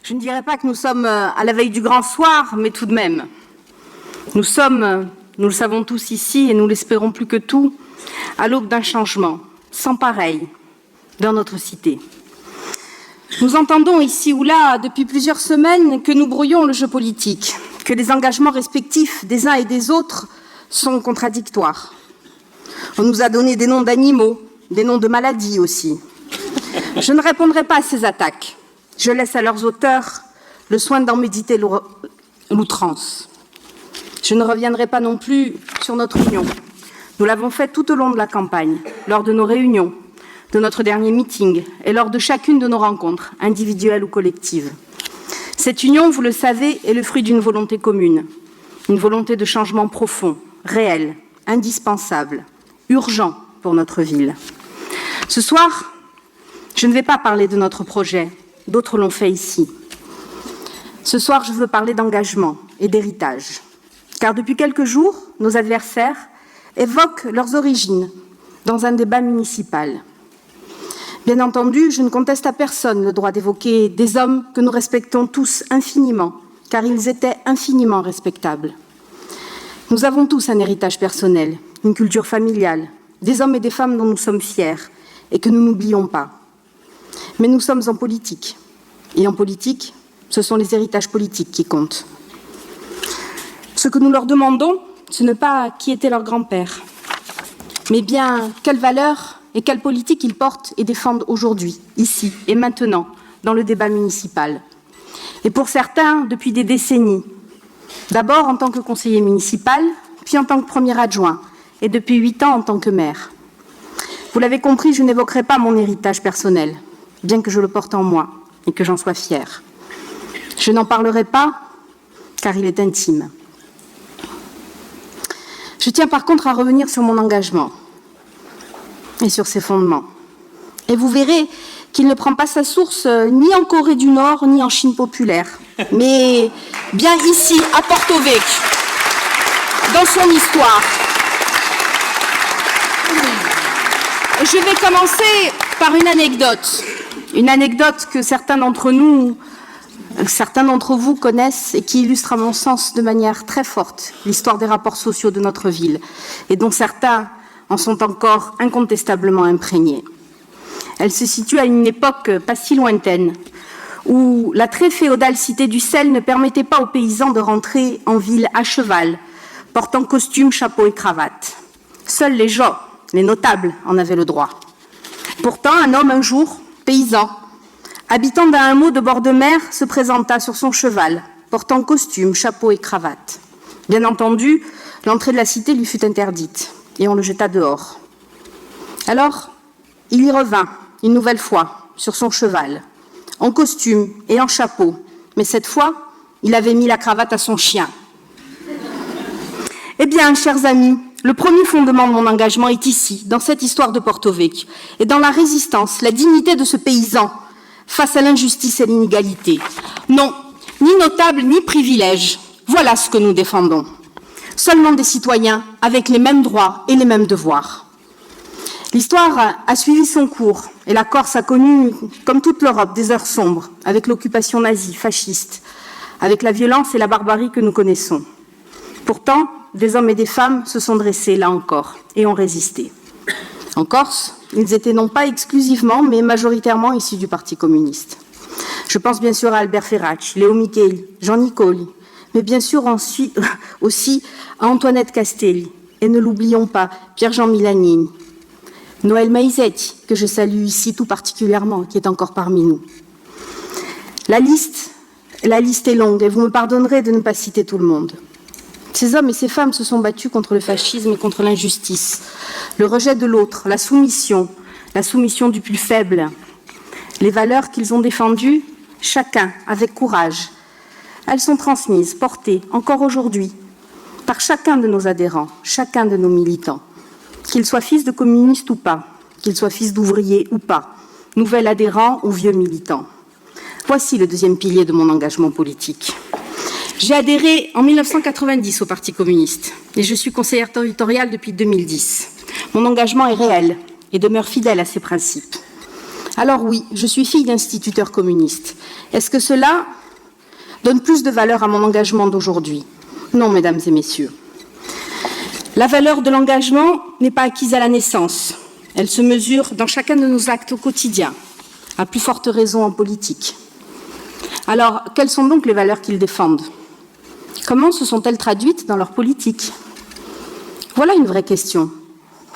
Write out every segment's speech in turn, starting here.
Je ne dirais pas que nous sommes à la veille du grand soir, mais tout de même. Nous sommes, nous le savons tous ici, et nous l'espérons plus que tout, à l'aube d'un changement sans pareil dans notre cité. Nous entendons ici ou là, depuis plusieurs semaines, que nous brouillons le jeu politique, que les engagements respectifs des uns et des autres sont contradictoires. On nous a donné des noms d'animaux, des noms de maladies aussi. Je ne répondrai pas à ces attaques. Je laisse à leurs auteurs le soin d'en méditer l'outrance. Je ne reviendrai pas non plus sur notre union. Nous l'avons fait tout au long de la campagne, lors de nos réunions, de notre dernier meeting et lors de chacune de nos rencontres, individuelles ou collectives. Cette union, vous le savez, est le fruit d'une volonté commune, une volonté de changement profond, réel, indispensable, urgent pour notre ville. Ce soir, je ne vais pas parler de notre projet, d'autres l'ont fait ici. Ce soir, je veux parler d'engagement et d'héritage, car depuis quelques jours, nos adversaires évoquent leurs origines dans un débat municipal. Bien entendu, je ne conteste à personne le droit d'évoquer des hommes que nous respectons tous infiniment, car ils étaient infiniment respectables. Nous avons tous un héritage personnel, une culture familiale, des hommes et des femmes dont nous sommes fiers et que nous n'oublions pas. Mais nous sommes en politique, et en politique, ce sont les héritages politiques qui comptent. Ce que nous leur demandons, ce n'est pas qui était leur grand-père, mais bien quelles valeurs et quelle politique ils portent et défendent aujourd'hui, ici et maintenant, dans le débat municipal. Et pour certains, depuis des décennies. D'abord en tant que conseiller municipal, puis en tant que premier adjoint, et depuis 8 ans en tant que maire. Vous l'avez compris, je n'évoquerai pas mon héritage personnel, bien que je le porte en moi et que j'en sois fière. Je n'en parlerai pas, car il est intime. Je tiens par contre à revenir sur mon engagement et sur ses fondements. Et vous verrez qu'il ne prend pas sa source ni en Corée du Nord, ni en Chine populaire, mais bien ici, à Porto Vecchio, dans son histoire. Et je vais commencer par une anecdote que certains d'entre vous connaissent et qui illustre à mon sens de manière très forte l'histoire des rapports sociaux de notre ville et dont certains en sont encore incontestablement imprégnés. Elle se situe à une époque pas si lointaine où la très féodale cité du sel ne permettait pas aux paysans de rentrer en ville à cheval, portant costume, chapeau et cravate. Seuls les gens, les notables, en avaient le droit. Pourtant, un homme un jour, paysan, habitant d'un hameau de bord de mer, se présenta sur son cheval, portant costume, chapeau et cravate. Bien entendu, l'entrée de la cité lui fut interdite, et on le jeta dehors. Alors, il y revint, une nouvelle fois, sur son cheval, en costume et en chapeau, mais cette fois, il avait mis la cravate à son chien. Eh bien, chers amis, le premier fondement de mon engagement est ici, dans cette histoire de Porto Vecchio, et dans la résistance, la dignité de ce paysan, face à l'injustice et l'inégalité. Non, ni notable, ni privilège. Voilà ce que nous défendons. Seulement des citoyens avec les mêmes droits et les mêmes devoirs. L'histoire a suivi son cours et la Corse a connu, comme toute l'Europe, des heures sombres, avec l'occupation nazie, fasciste, avec la violence et la barbarie que nous connaissons. Pourtant, des hommes et des femmes se sont dressés, là encore, et ont résisté. En Corse, ils étaient non pas exclusivement, mais majoritairement issus du Parti communiste. Je pense bien sûr à Albert Ferracci, Léo Micheli, Jean Nicoli, mais bien sûr aussi à Antoinette Castelli, et ne l'oublions pas, Pierre-Jean Milanini, Noël Maisetti, que je salue ici tout particulièrement, qui est encore parmi nous. La liste est longue, et vous me pardonnerez de ne pas citer tout le monde. Ces hommes et ces femmes se sont battus contre le fascisme et contre l'injustice, le rejet de l'autre, la soumission du plus faible. Les valeurs qu'ils ont défendues, chacun avec courage, elles sont transmises, portées, encore aujourd'hui, par chacun de nos adhérents, chacun de nos militants, qu'ils soient fils de communistes ou pas, qu'ils soient fils d'ouvriers ou pas, nouvel adhérent ou vieux militant. Voici le deuxième pilier de mon engagement politique. J'ai adhéré en 1990 au Parti communiste et je suis conseillère territoriale depuis 2010. Mon engagement est réel et demeure fidèle à ses principes. Alors oui, je suis fille d'instituteurs communistes. Est-ce que cela donne plus de valeur à mon engagement d'aujourd'hui? Non, mesdames et messieurs. La valeur de l'engagement n'est pas acquise à la naissance. Elle se mesure dans chacun de nos actes au quotidien, à plus forte raison en politique. Alors, quelles sont donc les valeurs qu'ils défendent? Comment se sont-elles traduites dans leur politique? Voilà une vraie question.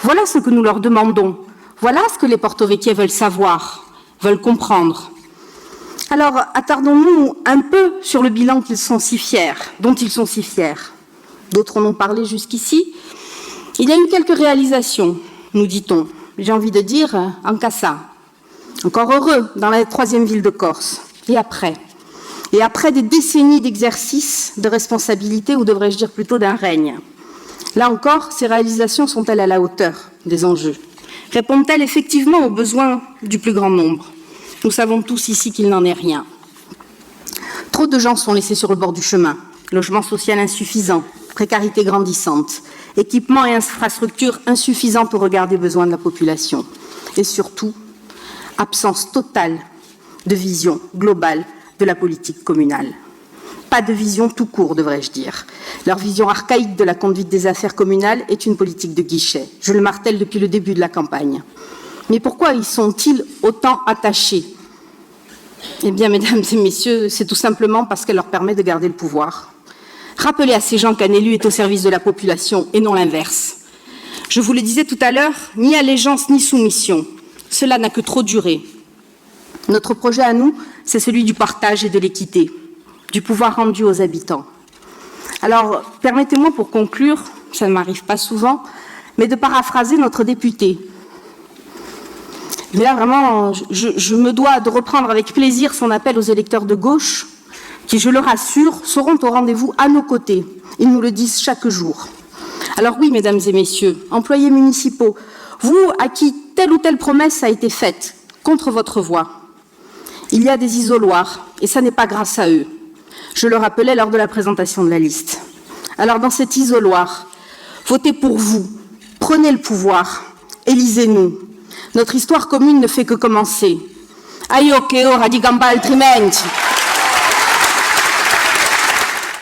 Voilà ce que nous leur demandons. Voilà ce que les porto-vecchiais veulent savoir, veulent comprendre. Alors, attardons-nous un peu sur le bilan dont ils sont si fiers. D'autres en ont parlé jusqu'ici. Il y a eu quelques réalisations, nous dit-on. J'ai envie de dire, en cassa. Encore heureux, dans la 3e ville de Corse. Et après des décennies d'exercice, de responsabilité, ou devrais-je dire plutôt d'un règne. Là encore, ces réalisations sont-elles à la hauteur des enjeux? Répondent-elles effectivement aux besoins du plus grand nombre? Nous savons tous ici qu'il n'en est rien. Trop de gens sont laissés sur le bord du chemin. Logement social insuffisant, précarité grandissante, équipements et infrastructures insuffisantes au regard des besoins de la population. Et surtout, absence totale de vision globale de la politique communale. Pas de vision tout court, devrais-je dire. Leur vision archaïque de la conduite des affaires communales est une politique de guichet. Je le martèle depuis le début de la campagne. Mais pourquoi y sont-ils autant attachés? Eh bien, mesdames et messieurs, c'est tout simplement parce qu'elle leur permet de garder le pouvoir. Rappelez à ces gens qu'un élu est au service de la population et non l'inverse. Je vous le disais tout à l'heure, ni allégeance ni soumission. Cela n'a que trop duré. Notre projet à nous, c'est celui du partage et de l'équité, du pouvoir rendu aux habitants. Alors, permettez-moi pour conclure, ça ne m'arrive pas souvent, mais de paraphraser notre député. Mais là, vraiment, je me dois de reprendre avec plaisir son appel aux électeurs de gauche, qui, je le rassure, seront au rendez-vous à nos côtés. Ils nous le disent chaque jour. Alors oui, mesdames et messieurs, employés municipaux, vous à qui telle ou telle promesse a été faite, contre votre voix, il y a des isoloirs, et ça n'est pas grâce à eux. Je le rappelais lors de la présentation de la liste. Alors dans cet isoloir, votez pour vous, prenez le pouvoir, élisez-nous. Notre histoire commune ne fait que commencer. Aio che ora di gamba altrimenti.